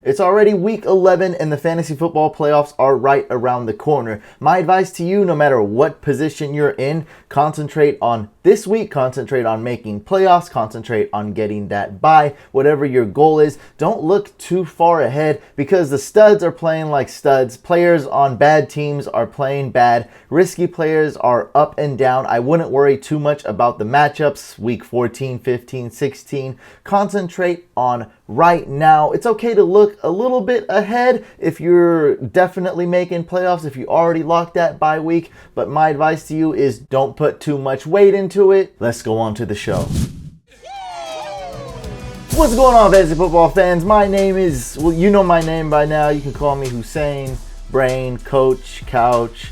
It's already week 11 and the fantasy football playoffs are right around the corner. My advice to you, no matter what position you're in, concentrate on this week, concentrate on making playoffs, concentrate on getting that bye, whatever your goal is. Don't look too far ahead because the studs are playing like studs. Players on bad teams are playing bad. Risky players are up and down. I wouldn't worry too much about the matchups, week 14, 15, 16. Concentrate on right now. It's okay to look a little bit ahead if you're definitely making playoffs, if you already locked that bye week, but my advice to you is don't put too much weight into it. Let's go on to the show. What's going on, fantasy football fans? My name is, well, you know my name by now. You can call me Hussein, Brain, Coach, Couch,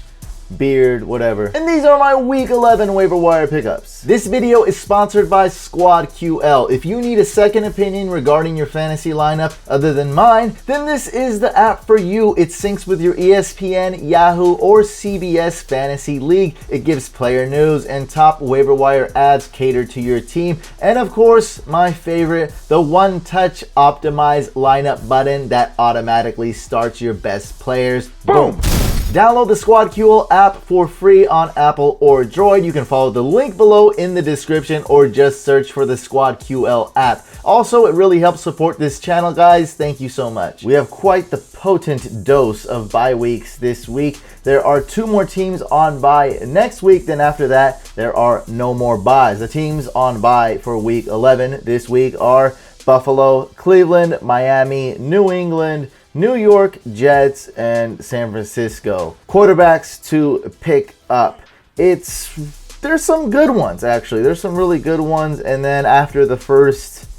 Beard, whatever. And these are my week 11 waiver wire pickups. This video is sponsored by Squad QL. If you need a second opinion regarding your fantasy lineup other than mine, then this is the app for you. It syncs with your ESPN, Yahoo, or CBS Fantasy League. It gives player news and top waiver wire ads catered to your team. And of course, my favorite, the one-touch optimize lineup button that automatically starts your best players. Boom! Download the Squad QL app for free on Apple or Droid. You can follow the link below in the description or just search for the Squad QL app. Also, it really helps support this channel, guys. Thank you so much. We have quite the potent dose of bye weeks this week. There are 2 more teams on bye next week. Then after that, there are no more byes. The teams on bye for week 11 this week are Buffalo, Cleveland, Miami, New England, New York, Jets, and San Francisco. Quarterbacks to pick up. There's some good ones, actually. There's some really good ones. And then after the first,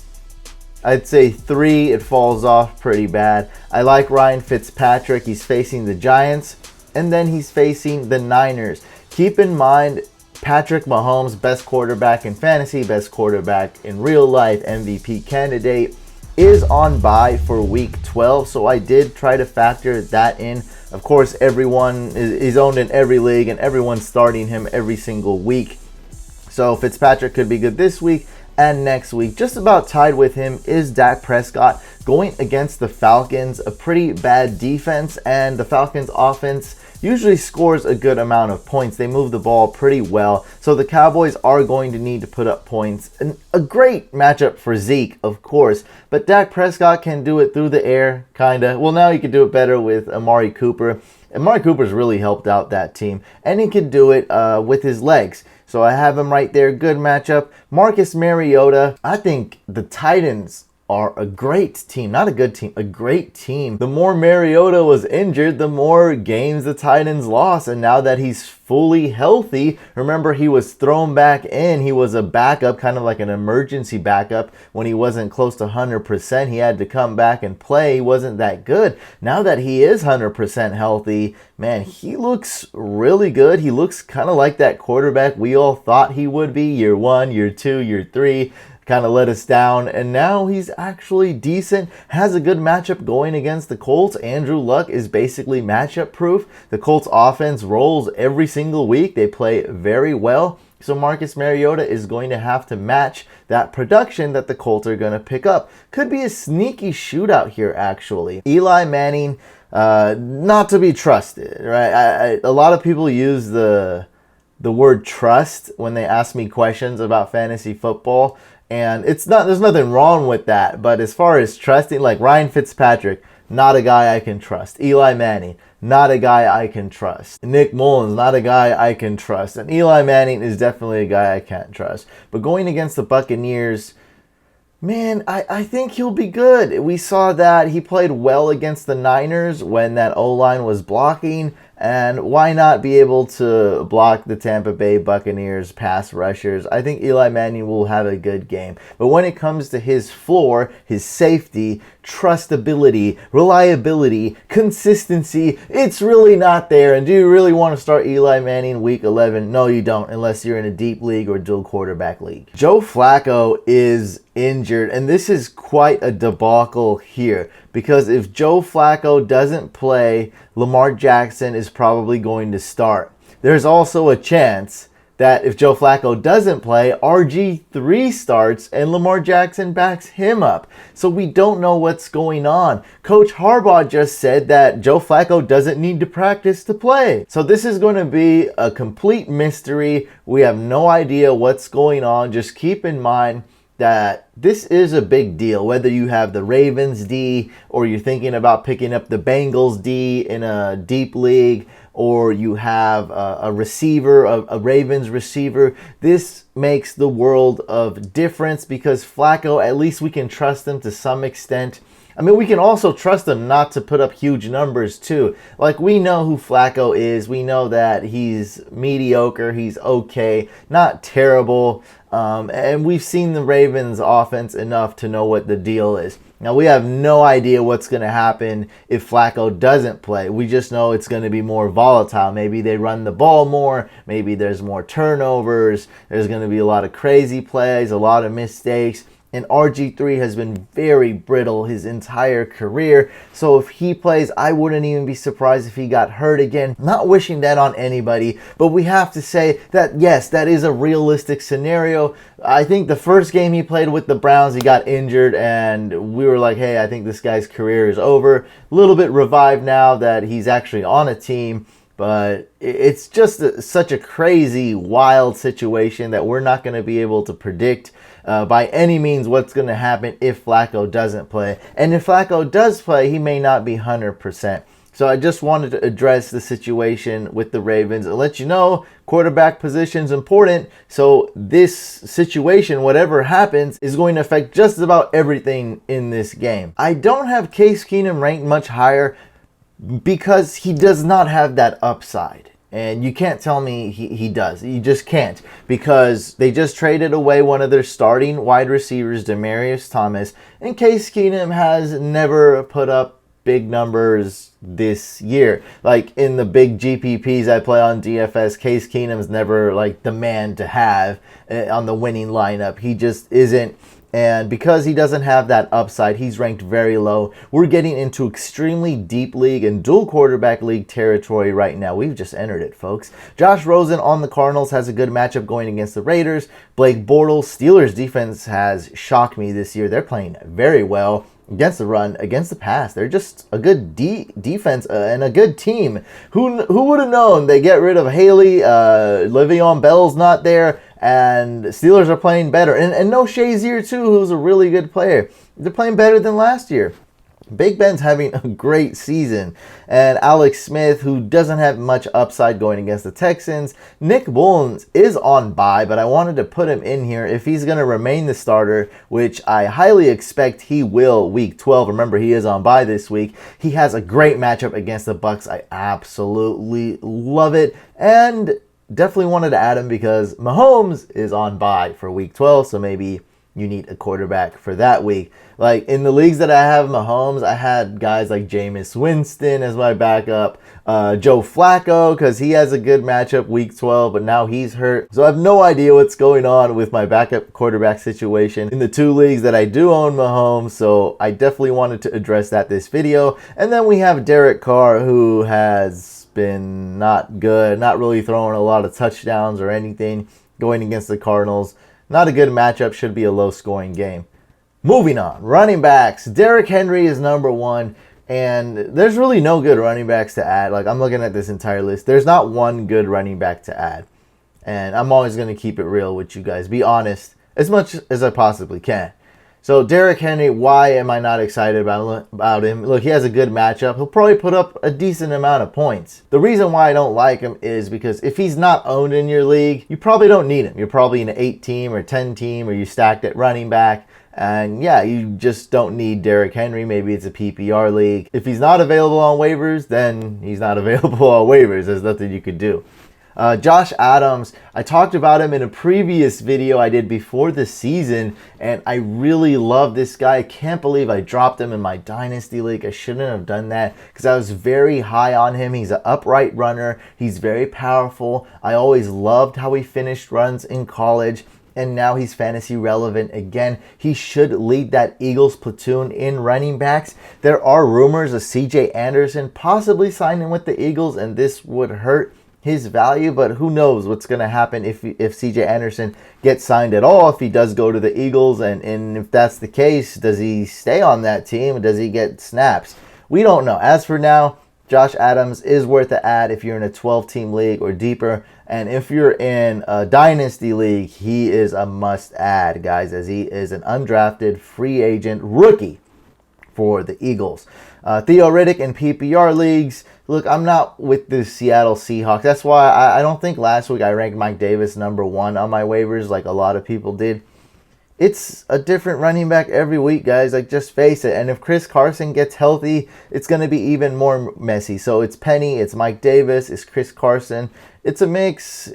I'd say 3, it falls off pretty bad. I like Ryan Fitzpatrick. He's facing the Giants. And then he's facing the Niners. Keep in mind, Patrick Mahomes, best quarterback in fantasy, best quarterback in real life, MVP candidate, is on bye for week 12, so I did try to factor that in. Of course, everyone is owned in every league and everyone's starting him every single week. So Fitzpatrick could be good this week and next week. Just about tied with him is Dak Prescott going against the Falcons, a pretty bad defense, and the Falcons offense usually scores a good amount of points. They move the ball pretty well, so the Cowboys are going to need to put up points. And a great matchup for Zeke, of course, but Dak Prescott can do it through the air, kinda. Well, now he can do it better with Amari Cooper. Amari Cooper's really helped out that team, and he can do it with his legs. So I have him right there. Good matchup. Marcus Mariota. I think the Titans are a great team. Not a good team, a great team. The more Mariota was injured, the more games the Titans lost. And now that he's fully healthy, remember he was thrown back in. He was a backup, kind of like an emergency backup when he wasn't close to 100%. He had to come back and play. He wasn't that good. Now that he is 100% healthy, man, he looks really good. He looks kind of like that quarterback we all thought he would be. Year 1, year 2, year 3. Kind of let us down, and now he's actually decent, has a good matchup going against the Colts. Andrew Luck is basically matchup proof. The Colts offense rolls every single week. They play very well. So Marcus Mariota is going to have to match that production that the Colts are going to pick up. Could be a sneaky shootout here, actually. Eli Manning, not to be trusted, right? A lot of people use the word trust when they ask me questions about fantasy football. And there's nothing wrong with that. But as far as trusting, like Ryan Fitzpatrick, not a guy I can trust. Eli Manning, not a guy I can trust. Nick Mullins, not a guy I can trust. And Eli Manning is definitely a guy I can't trust. But going against the Buccaneers, man, I think he'll be good. We saw that he played well against the Niners when that O-line was blocking. And why not be able to block the Tampa Bay Buccaneers pass rushers? I think Eli Manning will have a good game. But when it comes to his floor, his safety, trustability, reliability, consistency, it's really not there. And do you really want to start Eli Manning week 11? No, you don't, unless you're in a deep league or dual quarterback league. Joe Flacco is injured, and this is quite a debacle here. Because if Joe Flacco doesn't play, Lamar Jackson is probably going to start. There's also a chance that if Joe Flacco doesn't play, RG3 starts and Lamar Jackson backs him up. So we don't know what's going on. Coach Harbaugh just said that Joe Flacco doesn't need to practice to play. So this is going to be a complete mystery. We have no idea what's going on. Just keep in mind that this is a big deal, whether you have the Ravens D or you're thinking about picking up the Bengals D in a deep league, or you have a receiver, a Ravens receiver. This makes the world of difference because Flacco, at least we can trust him to some extent. I mean, we can also trust him not to put up huge numbers too. Like, we know who Flacco is. We know that he's mediocre. He's okay, not terrible. And we've seen the Ravens offense enough to know what the deal is. Now, we have no idea what's going to happen if Flacco doesn't play. We just know it's going to be more volatile. Maybe they run the ball more. Maybe there's more turnovers. There's going to be a lot of crazy plays, a lot of mistakes. And RG3 has been very brittle his entire career. So if he plays, I wouldn't even be surprised if he got hurt again. Not wishing that on anybody, but we have to say that, yes, that is a realistic scenario. I think the first game he played with the Browns, he got injured, and we were like, hey, I think this guy's career is over. A little bit revived now that he's actually on a team. But it's just such a crazy, wild situation that we're not going to be able to predict by any means what's going to happen if Flacco doesn't play. And if Flacco does play, he may not be 100%. So I just wanted to address the situation with the Ravens and let you know quarterback position is important. So this situation, whatever happens, is going to affect just about everything in this game. I don't have Case Keenum ranked much higher because he does not have that upside. And you can't tell me he does. You just can't. Because they just traded away one of their starting wide receivers, Demaryius Thomas. And Case Keenum has never put up big numbers this year. Like in the big GPPs I play on DFS, Case Keenum's never like the man to have on the winning lineup. He just isn't. And because he doesn't have that upside, he's ranked very low. We're getting into extremely deep league and dual quarterback league territory right now. We've just entered it, folks. Josh Rosen on the Cardinals has a good matchup going against the Raiders. Blake Bortles, Steelers defense has shocked me this year. They're playing very well against the run, against the pass. They're just a good defense and a good team. Who would have known? They get rid of Haley, Le'Veon Bell's not there, and Steelers are playing better. And no Shazier too, who's a really good player. They're playing better than last year. Big Ben's having a great season. And Alex Smith, who doesn't have much upside going against the Texans. Nick Mullins is on bye, but I wanted to put him in here if he's going to remain the starter, which I highly expect he will week 12. Remember, he is on bye this week. He has a great matchup against the Bucs. I absolutely love it. And definitely wanted to add him because Mahomes is on bye for week 12, so maybe you need a quarterback for that week. Like in the leagues that I have Mahomes, I had guys like Jameis Winston as my backup, Joe Flacco, because he has a good matchup week 12, but now he's hurt. So I have no idea what's going on with my backup quarterback situation in the two leagues that I do own Mahomes, so I definitely wanted to address that this video. And then we have Derek Carr, who has been not good, not really throwing a lot of touchdowns or anything going against the Cardinals. Not a good matchup, should be a low-scoring game. Moving on, running backs. Derrick Henry is number one, and there's really no good running backs to add. Like, I'm looking at this entire list. There's not one good running back to add. And I'm always going to keep it real with you guys. Be honest as much as I possibly can. So, Derrick Henry, why am I not excited about him? Look, he has a good matchup. He'll probably put up a decent amount of points. The reason why I don't like him is because if he's not owned in your league, you probably don't need him. You're probably in an 8-team or 10-team, or you stacked at running back. And yeah, you just don't need Derrick Henry. Maybe it's a PPR league. If he's not available on waivers, then he's not available on waivers. There's nothing you could do. Josh Adams, I talked about him in a previous video I did before the season, and I really love this guy. I can't believe I dropped him in my Dynasty League. I shouldn't have done that because I was very high on him. He's an upright runner. He's very powerful. I always loved how he finished runs in college, and now he's fantasy relevant again. He should lead that Eagles platoon in running backs. There are rumors of CJ Anderson possibly signing with the Eagles, and this would hurt his value, but who knows what's going to happen if CJ Anderson gets signed at all, if he does go to the Eagles, and if that's the case, does he stay on that team? Does he get snaps? We don't know. As for now, Josh Adams is worth the add if you're in a 12-team league or deeper, and if you're in a dynasty league, he is a must-add, guys, as he is an undrafted free agent rookie for the Eagles. Theo Riddick in PPR leagues. Look, I'm not with the Seattle Seahawks. That's why I don't think last week I ranked Mike Davis number 1 on my waivers like a lot of people did. It's a different running back every week, guys. Like, just face it. And if Chris Carson gets healthy, it's going to be even more messy. So it's Penny, it's Mike Davis, it's Chris Carson. It's a mix.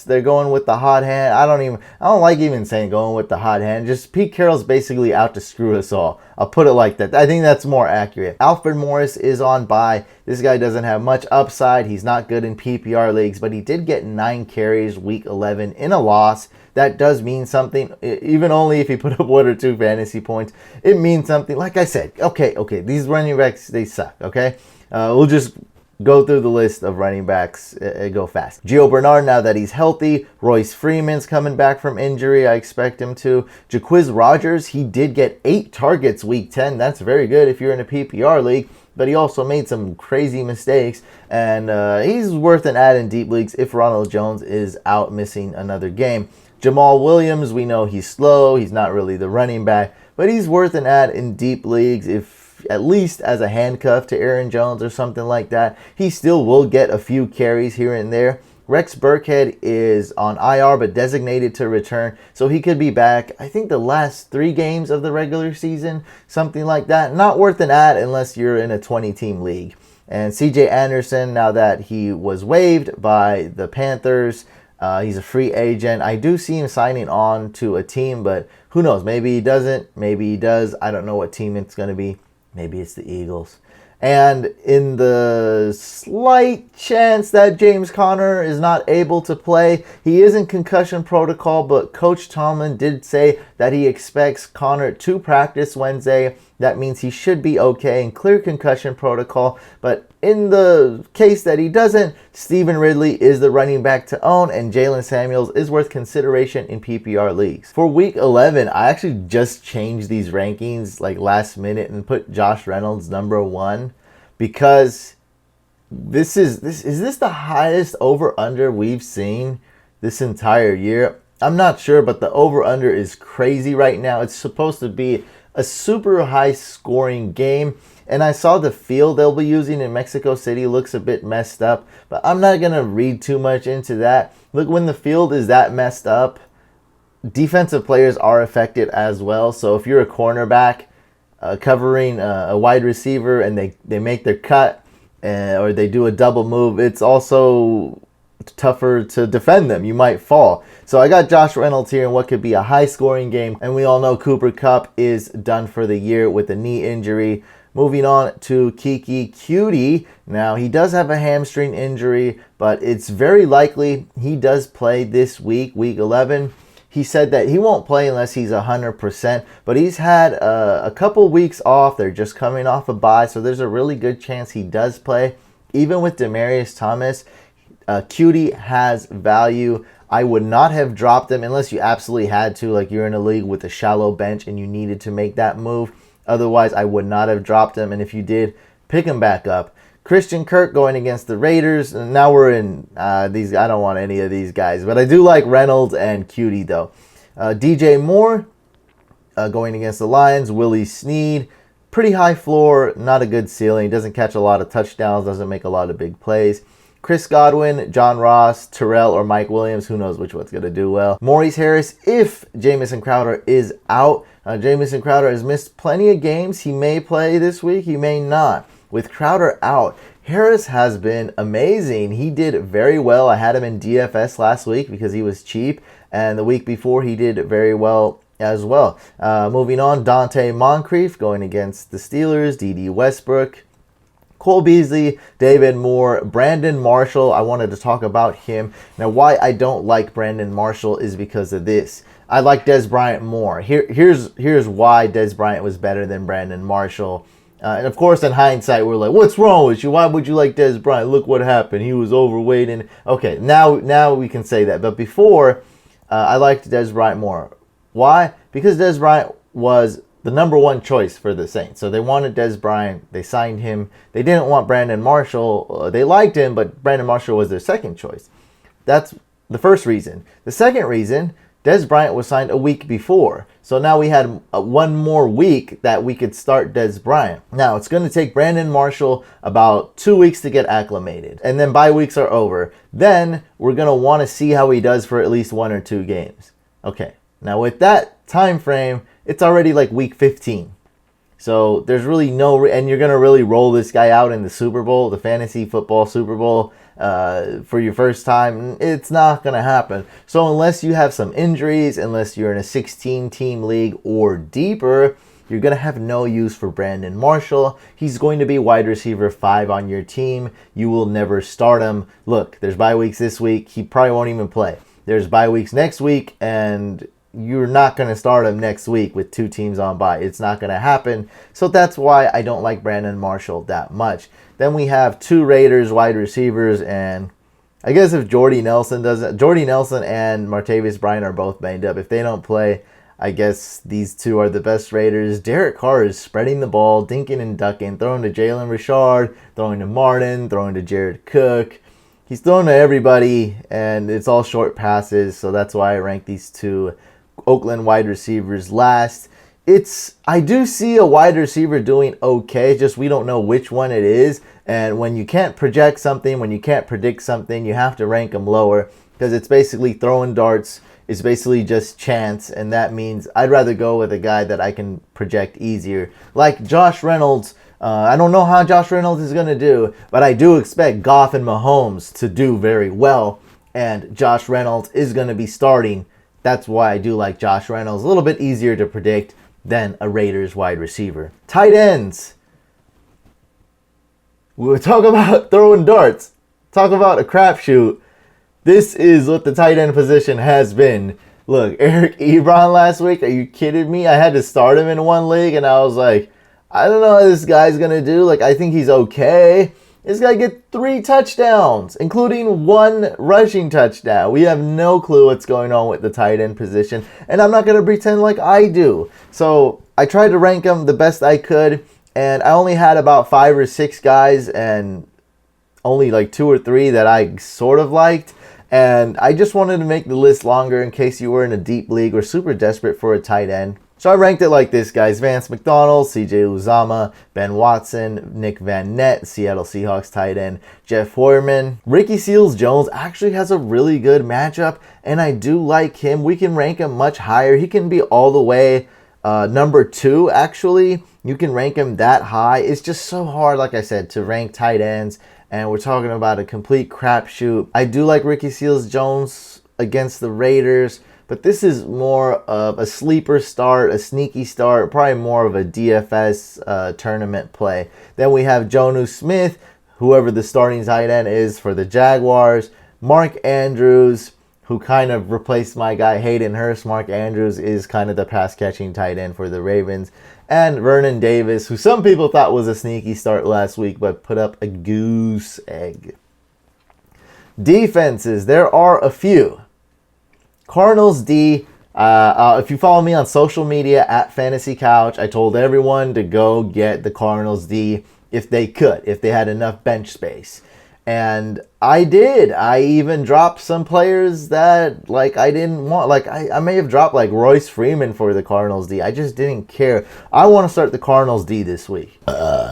They're going with the hot hand. I don't like even saying going with the hot hand. Just Pete Carroll's basically out to screw us all. I'll put it like that. I think that's more accurate. Alfred Morris is on bye. This guy doesn't have much upside. He's not good in PPR leagues, but he did get 9 carries week 11 in a loss. That does mean something, even only if he put up 1 or 2 fantasy points. It means something. Like I said, okay, these running backs, they suck, okay? We'll just go through the list of running backs and go fast. Gio Bernard, now that he's healthy. Royce Freeman's coming back from injury. I expect him to. Jacquizz Rodgers, he did get 8 targets week 10. That's very good if you're in a PPR league. But he also made some crazy mistakes. And he's worth an add in deep leagues if Ronald Jones is out missing another game. Jamal Williams, we know he's slow. He's not really the running back. But he's worth an add in deep leagues if at least as a handcuff to Aaron Jones or something like that. He still will get a few carries here and there. Rex Burkhead is on IR but designated to return, so he could be back, I think, the last 3 games of the regular season, something like that. Not worth an add unless you're in a 20-team league. And CJ Anderson, now that he was waived by the Panthers, he's a free agent. I do see him signing on to a team, but who knows? Maybe he doesn't. Maybe he does. I don't know what team it's going to be. Maybe it's the Eagles. And in the slight chance that James Conner is not able to play, he is in concussion protocol, but Coach Tomlin did say that he expects Conner to practice Wednesday. That means he should be okay and clear concussion protocol. But in the case that he doesn't, Stephen Ridley is the running back to own, and Jalen Samuels is worth consideration in PPR leagues. For week 11, I actually just changed these rankings like last minute and put Josh Reynolds number 1 because is this the highest over-under we've seen this entire year? I'm not sure, but the over-under is crazy right now. It's supposed to be a super high scoring game, and I saw the field they'll be using in Mexico City looks a bit messed up, but I'm not going to read too much into that. Look, when the field is that messed up, defensive players are affected as well. So if you're a cornerback covering a wide receiver and they make their cut or they do a double move, it's also tougher to defend them. You might fall. So I got Josh Reynolds here in what could be a high-scoring game, and we all know Cooper Kupp is done for the year with a knee injury. Moving on to Kiki Cutie. Now, he does have a hamstring injury, but it's very likely he does play this week, week 11. He said that he won't play unless he's 100%, but he's had a couple weeks off. They're just coming off a bye, so there's a really good chance he does play. Even with Demaryius Thomas, Cutie has value. I would not have dropped him unless you absolutely had to, like you're in a league with a shallow bench and you needed to make that move. Otherwise, I would not have dropped him, and if you did, pick him back up. Christian Kirk going against the Raiders, and now we're in these. I don't want any of these guys, but I do like Reynolds and Cutie, though. DJ Moore going against the Lions. Willie Snead, pretty high floor, not a good ceiling. Doesn't catch a lot of touchdowns, doesn't make a lot of big plays. Chris Godwin, John Ross, Terrell, or Mike Williams. Who knows which one's going to do well. Maurice Harris, if Jamison Crowder is out. Jamison Crowder has missed plenty of games. He may play this week. He may not. With Crowder out, Harris has been amazing. He did very well. I had him in DFS last week because he was cheap. And the week before, he did very well as well. Moving on, Dante Moncrief going against the Steelers. D.D. Westbrook, Cole Beasley, David Moore, Brandon Marshall. I wanted to talk about him. Now, why I don't like Brandon Marshall is because of this. I like Dez Bryant more. Here's why Dez Bryant was better than Brandon Marshall. And of course, in hindsight, we're like, what's wrong with you? Why would you like Dez Bryant? Look what happened. He was overweight. And okay, now we can say that. But before, I liked Dez Bryant more. Why? Because Dez Bryant was the number one choice for the Saints. So they wanted Dez Bryant. They signed him. They didn't want Brandon Marshall. They liked him, but Brandon Marshall was their second choice. That's the first reason. The second reason, Dez Bryant was signed a week before. So now we had one more week that we could start Dez Bryant. Now, it's going to take Brandon Marshall about 2 weeks to get acclimated. And then bye weeks are over. Then we're going to want to see how he does for at least 1 or 2 games. Okay, now with that time frame, it's already like week 15. So there's really and you're going to really roll this guy out in the Super Bowl, the fantasy football Super Bowl, for your first time. It's not going to happen. So unless you have some injuries, unless you're in a 16-team league or deeper, you're going to have no use for Brandon Marshall. He's going to be wide receiver 5 on your team. You will never start him. Look, there's bye weeks this week. He probably won't even play. There's bye weeks next week, and you're not going to start him next week with 2 teams on bye. It's not going to happen. So that's why I don't like Brandon Marshall that much. Then we have 2 Raiders wide receivers, and I guess if Jordy Nelson and Martavis Bryant are both banged up. If they don't play, I guess these 2 are the best Raiders. Derek Carr is spreading the ball, dinking and ducking, throwing to Jalen Richard, throwing to Martin, throwing to Jared Cook. He's throwing to everybody, and it's all short passes, so that's why I rank these 2 Oakland wide receivers last. I do see a wide receiver doing okay, just we don't know which one it is. And when you can't project something, when you can't predict something, you have to rank them lower because it's basically throwing darts. It's basically just chance, and that means I'd rather go with a guy that I can project easier. Like Josh Reynolds. I don't know how Josh Reynolds is going to do, but I do expect Goff and Mahomes to do very well, and Josh Reynolds is going to be starting. That's why I do like Josh Reynolds. A little bit easier to predict than a Raiders wide receiver. Tight ends. We'll talk about throwing darts. Talk about a crapshoot. This is what the tight end position has been. Look, Eric Ebron last week. Are you kidding me? I had to start him in one league, and I was like, I don't know how this guy's going to do. Like, I think he's okay. This guy get 3 touchdowns, including 1 rushing touchdown. We have no clue what's going on with the tight end position, and I'm not going to pretend like I do. So I tried to rank them the best I could, and I only had about 5 or 6 guys, and only like 2 or 3 that I sort of liked. And I just wanted to make the list longer in case you were in a deep league or super desperate for a tight end. So I ranked it like this, guys. Vance McDonald, CJ Uzama, Ben Watson, Nick Van Nett, Seattle Seahawks tight end, Jeff Hoyerman. Ricky Seals-Jones actually has a really good matchup, and I do like him. We can rank him much higher. He can be all the way number 2, actually. You can rank him that high. It's just so hard, like I said, to rank tight ends, and we're talking about a complete crapshoot. I do like Ricky Seals-Jones against the Raiders, but this is more of a sleeper start, a sneaky start, probably more of a DFS tournament play. Then we have Jonnu Smith, whoever the starting tight end is for the Jaguars. Mark Andrews, who kind of replaced my guy Hayden Hurst. Mark Andrews is kind of the pass-catching tight end for the Ravens. And Vernon Davis, who some people thought was a sneaky start last week, but put up a goose egg. Defenses, there are a few. Cardinals D, if you follow me on social media at Fantasy Couch, I told everyone to go get the Cardinals D if they could, if they had enough bench space. And I did. I even dropped some players that I didn't want. I may have dropped Royce Freeman for the Cardinals D. I just didn't care. I want to start the Cardinals D this week.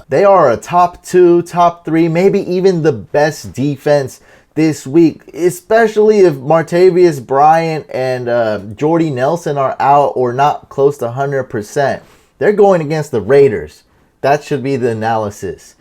They are a top 2, top 3, maybe even the best defense this week, especially if Martavis Bryant and Jordy Nelson are out or not close to 100%. They're going against the Raiders. That should be the analysis.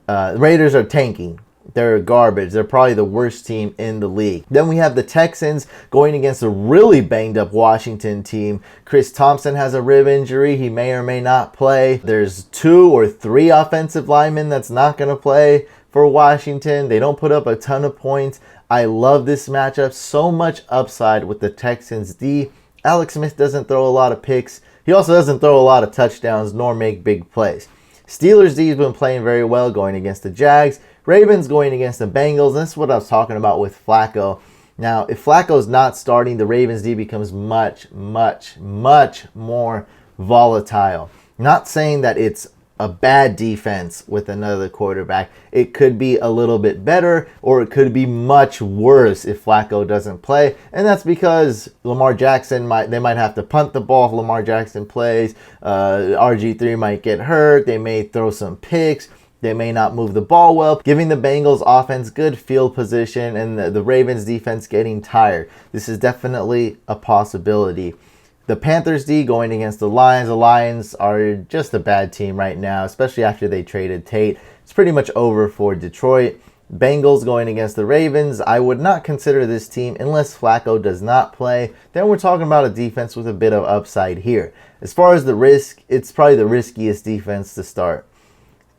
The Raiders are tanking. They're garbage. They're probably the worst team in the league. Then we have the Texans going against a really banged up Washington team. Chris Thompson has a rib injury. He may or may not play. There's 2 or 3 offensive linemen that's not going to play for Washington. They don't put up a ton of points. I love this matchup. So much upside with the Texans D. Alex Smith doesn't throw a lot of picks. He also doesn't throw a lot of touchdowns nor make big plays. Steelers D has been playing very well going against the Jags. Ravens going against the Bengals. And this is what I was talking about with Flacco. Now, if Flacco's not starting, the Ravens D becomes much more volatile. Not saying that it's a bad defense with another quarterback. It could be a little bit better, or it could be much worse if Flacco doesn't play. And that's because Lamar Jackson they might have to punt the ball if Lamar Jackson plays. RG3 might get hurt. They may throw some picks. They may not move the ball well, giving the Bengals offense good field position and the Ravens defense getting tired. This is definitely a possibility. The Panthers D going against the Lions. The Lions are just a bad team right now, especially after they traded Tate. It's pretty much over for Detroit. Bengals going against the Ravens. I would not consider this team unless Flacco does not play. Then we're talking about a defense with a bit of upside here. As far as the risk, it's probably the riskiest defense to start.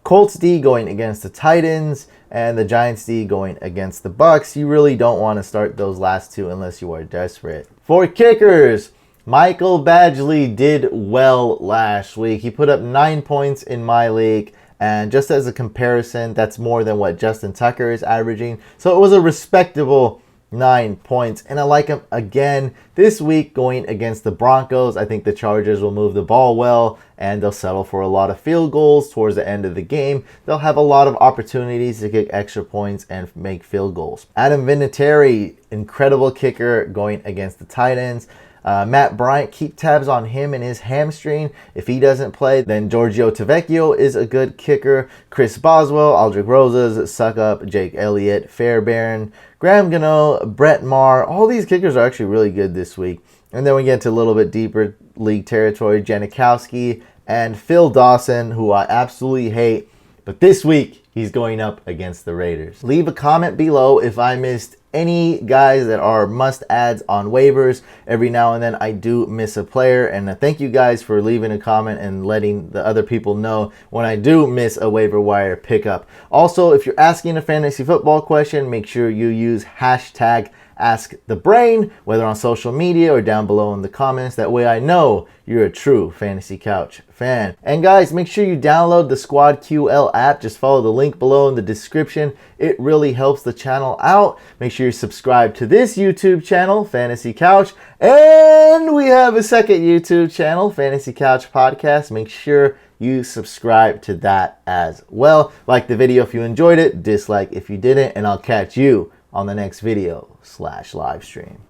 Colts D going against the Titans, and the Giants D going against the Bucks. You really don't want to start those last two unless you are desperate. For kickers, Michael Badgley did well last week. He put up 9 points in my league, and just as a comparison, that's more than what Justin Tucker is averaging. So it was a respectable 9 points, and I like him again this week going against the Broncos. I think the Chargers will move the ball well, and they'll settle for a lot of field goals towards the end of the game. They'll have a lot of opportunities to kick extra points and make field goals. Adam Vinatieri, incredible kicker going against the Titans. Matt Bryant, keep tabs on him and his hamstring. If he doesn't play, then Giorgio Tavecchio is a good kicker. Chris Boswell, Aldrich Rosas, Suckup, Jake Elliott, Fairbairn, Graham Gano, Brett Maher. All these kickers are actually really good this week. And then we get to a little bit deeper league territory. Janikowski and Phil Dawson, who I absolutely hate. But this week, he's going up against the Raiders. Leave a comment below if I missed any guys that are must-adds on waivers. Every now and then I do miss a player, and thank you guys for leaving a comment and letting the other people know when I do miss a waiver wire pickup. Also, if you're asking a fantasy football question, make sure you use hashtag #AskTheBrain, whether on social media or down below in the comments. That way I know you're a true Fantasy Couch fan. And guys, make sure you download the Squad QL app. Just follow the link below in the description. It really helps the channel out. Make sure you subscribe to this YouTube channel, Fantasy Couch. And we have a second YouTube channel, Fantasy Couch Podcast. Make sure you subscribe to that as well. Like the video if you enjoyed it, dislike if you didn't, and I'll catch you on the next video /live stream.